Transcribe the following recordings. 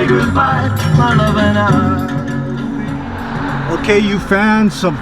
say goodbye, my love and I. Okay, you fans of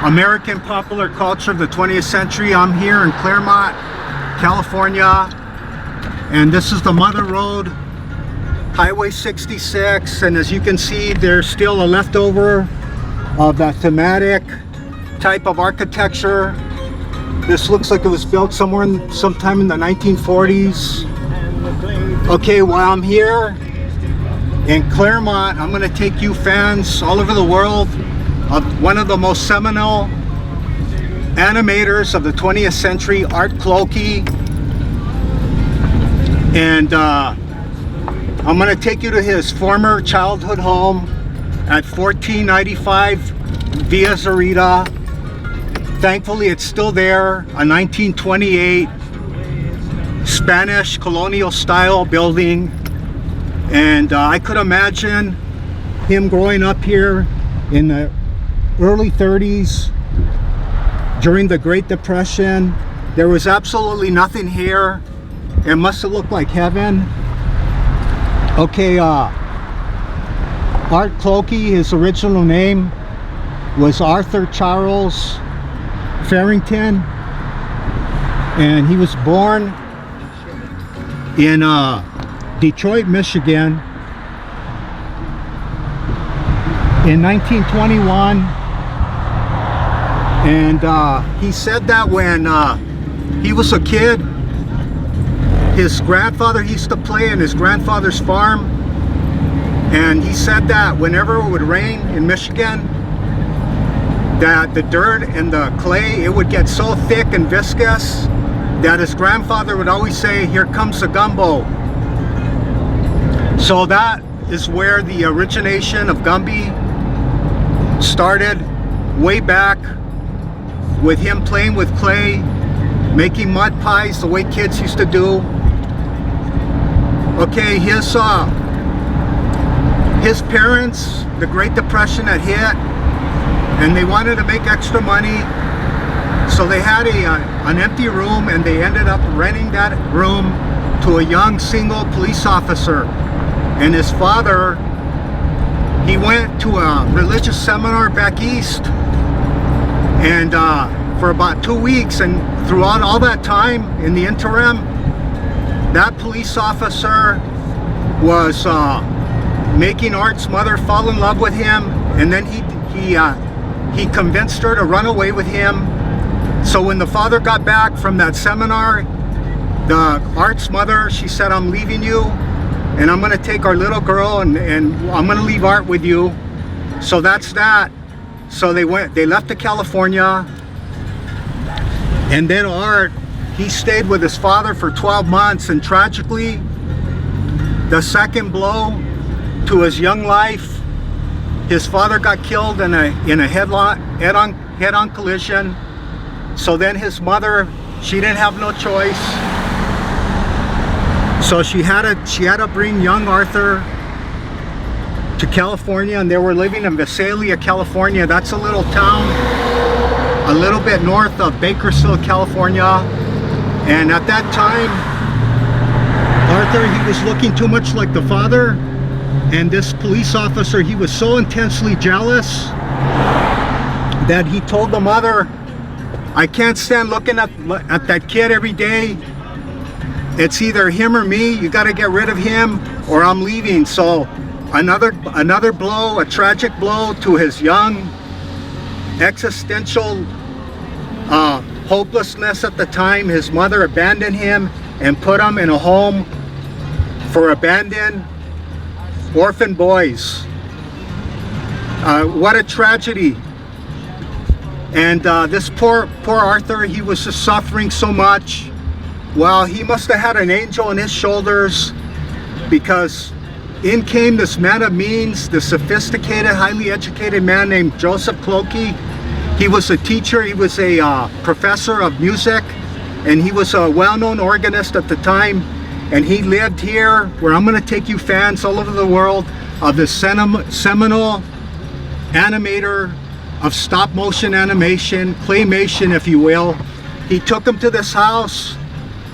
American popular culture of the 20th century, I'm here in Claremont, California, and this is the Mother Road, Highway 66, and as you can see, there's still a leftover of that thematic type of architecture. This looks like it was built sometime in the 1940s. Okay, while I'm here in Claremont, I'm going to take you fans all over the world of one of the most seminal animators of the 20th century, Art Clokey. And I'm going to take you to his former childhood home at 1495 Via Zarita. Thankfully, it's still there, a 1928 Spanish colonial style building. And I could imagine him growing up here in the early 30s during the Great Depression. There was absolutely nothing here. It must have looked like heaven. Okay, Art Clokey, his original name was Arthur Charles Farrington, and he was born in Detroit, Michigan in 1921, and he said that when he was a kid, his grandfather used to play in his grandfather's farm, and he said that whenever it would rain in Michigan, that the dirt and the clay, it would get so thick and viscous that his grandfather would always say, "Here comes the gumbo." So that is where the origination of Gumby started, way back with him playing with clay, making mud pies the way kids used to do. Okay, his parents, the Great Depression had hit, and they wanted to make extra money, so they had an empty room, and they ended up renting that room to a young single police officer. And his father, he went to a religious seminar back east, and for about 2 weeks, and throughout all that time, in the interim, that police officer was making Art's mother fall in love with him, and then he convinced her to run away with him. So when the father got back from that seminar, Art's mother, she said, "I'm leaving you, and I'm going to take our little girl, and I'm going to leave Art with you." So that's that. So they left to California, and then Art, he stayed with his father for 12 months, and tragically, the second blow to his young life, his father got killed in a head-on collision. So then his mother, she didn't have no choice. So she had to bring young Arthur to California, and they were living in Visalia, California. That's a little town a little bit north of Bakersfield, California. And at that time, Arthur, he was looking too much like the father, and this police officer, he was so intensely jealous that he told the mother, "I can't stand looking at that kid every day. It's either him or me. You got to get rid of him or I'm leaving." So another blow, a tragic blow to his young existential hopelessness at the time. His mother abandoned him and put him in a home for abandoned orphan boys. What a tragedy. And this poor Arthur, he was just suffering so much. Well, he must have had an angel on his shoulders, because in came this man of means, this sophisticated, highly educated man named Joseph Clokey. He was a teacher, he was a professor of music, and he was a well-known organist at the time. And he lived here, where I'm going to take you fans all over the world, of this seminal animator of stop-motion animation, claymation, if you will. He took him to this house,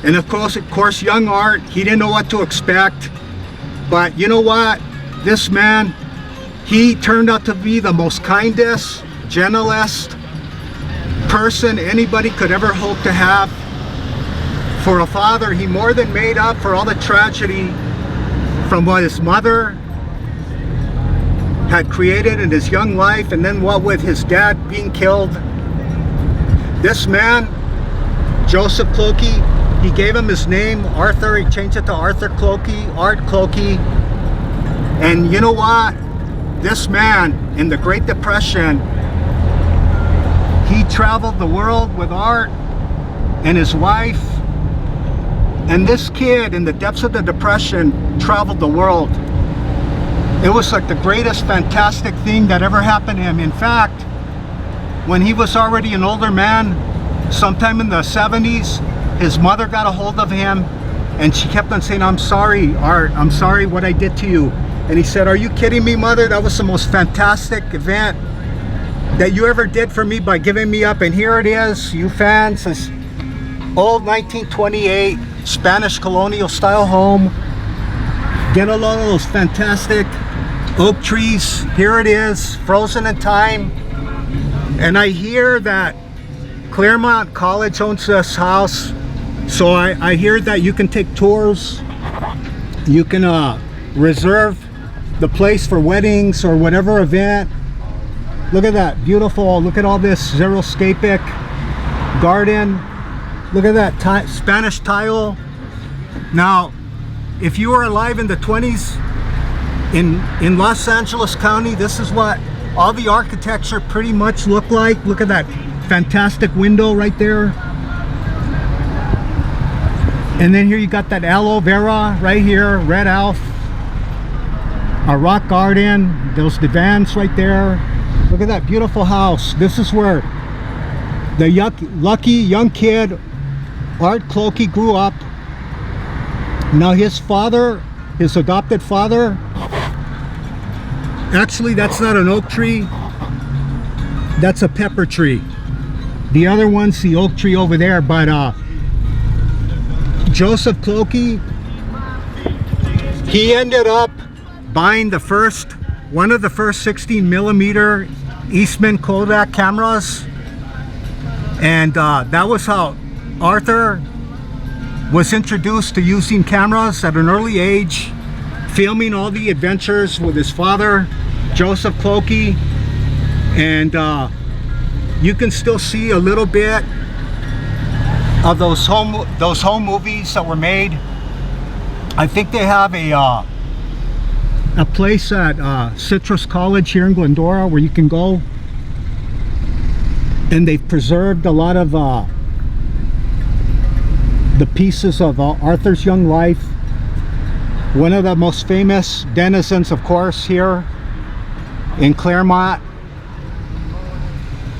and of course, young Art, he didn't know what to expect. But you know what? This man, he turned out to be the most kindest, gentlest person anybody could ever hope to have. For a father, he more than made up for all the tragedy from what his mother had created in his young life, and then what with his dad being killed. This man, Joseph Clokey, he gave him his name, Arthur. He changed it to Arthur Clokey, Art Clokey. And you know what? This man, in the Great Depression, he traveled the world with Art and his wife. And this kid, in the depths of the Depression, traveled the world. It was like the greatest fantastic thing that ever happened to him. In fact, when he was already an older man, sometime in the 70s, his mother got a hold of him and she kept on saying, "I'm sorry, Art, I'm sorry what I did to you." And he said, "Are you kidding me, mother? That was the most fantastic event that you ever did for me by giving me up." And here it is, you fans, this old 1928 Spanish colonial style home. Get a lot of those fantastic oak trees. Here it is, frozen in time. And I hear that Claremont College owns this house. So I hear that you can take tours. You can reserve the place for weddings or whatever event. Look at that, beautiful. Look at all this xeriscapic garden. Look at that Spanish tile. Now, if you were alive in the 20s in Los Angeles County, this is what all the architecture pretty much looked like. Look at that fantastic window right there. And then here you got that aloe vera right here, red elf, a rock garden, those divans right there. Look at that beautiful house. This is where the lucky young kid Art Clokey grew up. Now his father, his adopted father, actually that's not an oak tree, that's a pepper tree. The other one's the oak tree over there. But Joseph Clokey, he ended up buying one of the first 16mm Eastman Kodak cameras, and that was how Arthur was introduced to using cameras at an early age, filming all the adventures with his father, Joseph Clokey. And you can still see a little bit of those home movies that were made. I think they have a place at Citrus College here in Glendora where you can go, and they've preserved a lot of the pieces of Arthur's young life. One of the most famous denizens, of course, here in Claremont.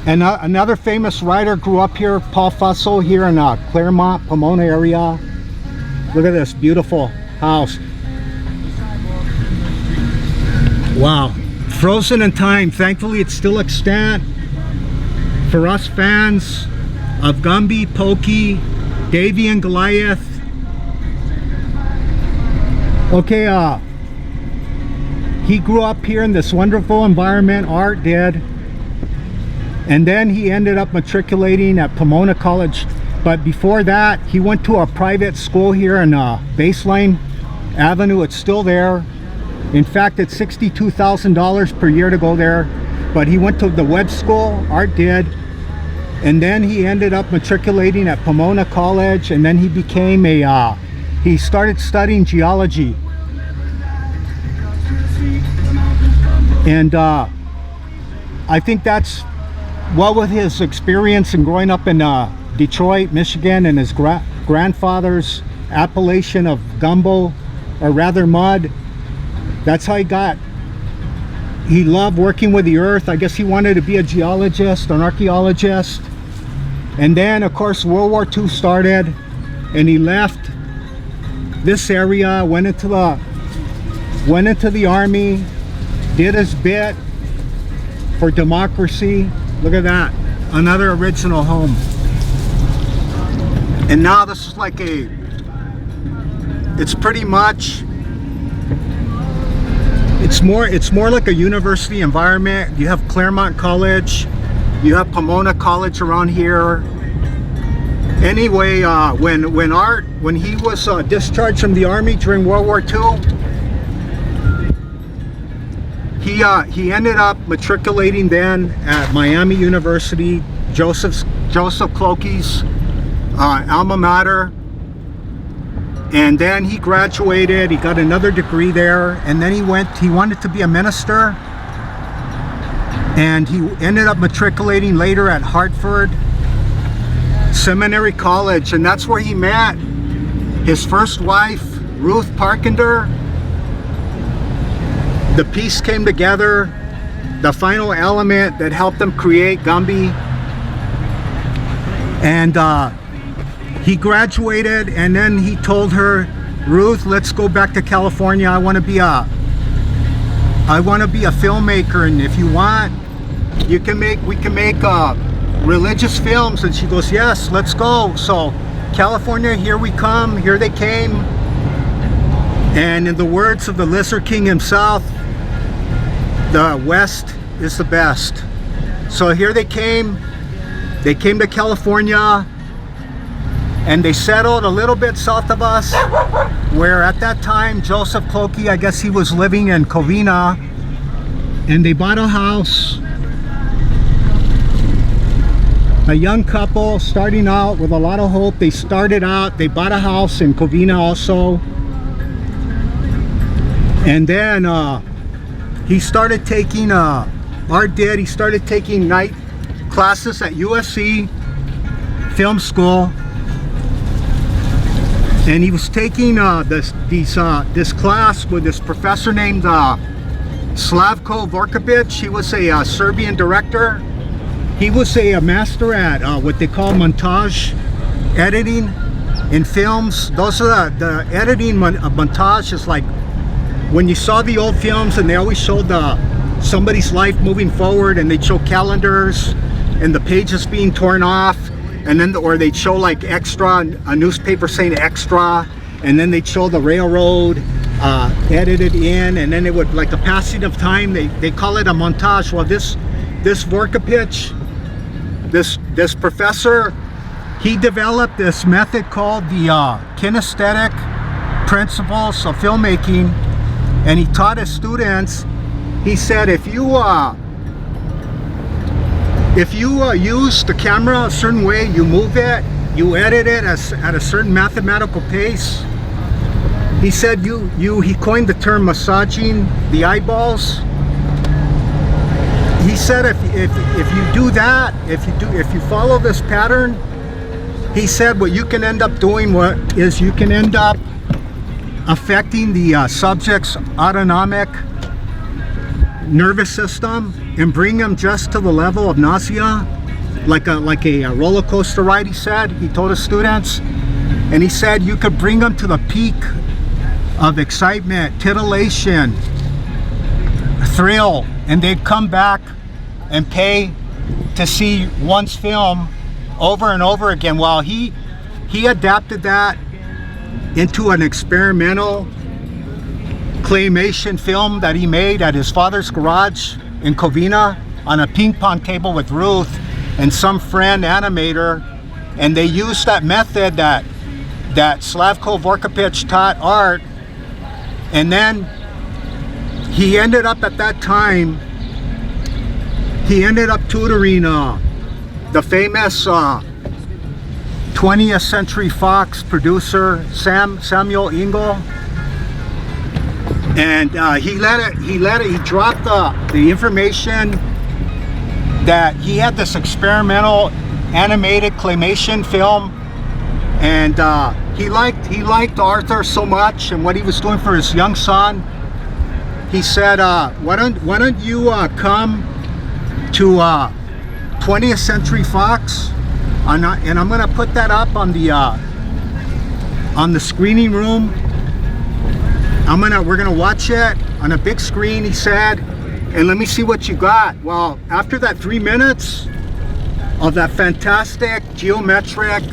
And another famous writer grew up here, Paul Fussell, here in Claremont, Pomona area. Look at this beautiful house. Wow, frozen in time. Thankfully, it's still extant. For us fans of Gumby, Pokey, Davy and Goliath. Okay, he grew up here in this wonderful environment, Art did. And then he ended up matriculating at Pomona College. But before that, he went to a private school here in Baseline Avenue. It's still there. In fact, it's $62,000 per year to go there. But he went to the web school, Art did. And then he ended up matriculating at Pomona College, and then he became he started studying geology. And I think that's what, with his experience in growing up in Detroit, Michigan, and his grandfather's appellation of gumbo, or rather mud, that's how he loved working with the earth. I guess he wanted to be a geologist, an archaeologist. And then, of course, World War II started, and he left this area, went into the army, did his bit for democracy. Look at that, another original home. And now this is like it's pretty much It's more like a university environment. You have Claremont College, you have Pomona College around here. Anyway, when he was discharged from the Army during World War II, he ended up matriculating then at Miami University, Joseph Clokey's alma mater. And then he graduated, he got another degree there, and then he wanted to be a minister. And he ended up matriculating later at Hartford Seminary College, and that's where he met his first wife, Ruth Parkender. The piece came together, the final element that helped them create Gumby. And he graduated, and then he told her, Ruth, let's go back to California. I want to be a filmmaker, and if you want, we can make religious films. And she goes, yes, let's go. So California, here we come, here they came. And in the words of the Lizard King himself, the West is the best. So here they came to California, and they settled a little bit south of us, where at that time Joseph Clokey, I guess he was living in Covina, and they bought a house. A young couple starting out with a lot of hope. They bought a house in Covina also. And then he started taking, he started taking night classes at USC Film School. And he was taking this class with this professor named Slavko Vorkovic. He was a Serbian director. He was a master at what they call montage editing in films. Those are the editing montage is like when you saw the old films and they always showed somebody's life moving forward, and they'd show calendars and the pages being torn off, and then or they'd show like extra, a newspaper saying extra, and then they'd show the railroad edited in, and then it would, like the passing of time, they call it a montage. Well, this Vorkovic, this professor, he developed this method called the kinesthetic principles of filmmaking, and he taught his students. He said, if you use the camera a certain way, you move it, you edit it at a certain mathematical pace. He said he coined the term massaging the eyeballs. He said if you do that, if you follow this pattern, he said what you can end up doing you can end up affecting the subject's autonomic nervous system and bring them just to the level of nausea, like a roller coaster ride. He told his students, and he said you could bring them to the peak of excitement, titillation, thrill, and they'd come back and pay to see one's film over and over again. Well, he adapted that into an experimental claymation film that he made at his father's garage in Covina on a ping pong table with Ruth and some friend animator, and they used that method that Slavko Vorkovic taught Art. And then he ended up at that time, he ended up tutoring the famous 20th Century Fox producer Samuel Ingle, and he dropped the information that he had this experimental animated claymation film, and he liked Arthur so much and what he was doing for his young son. He said, why don't you come to 20th Century Fox, and I'm gonna put that up on the screening room. We're gonna watch it on a big screen, he said, and let me see what you got. Well, after that 3 minutes of that fantastic geometric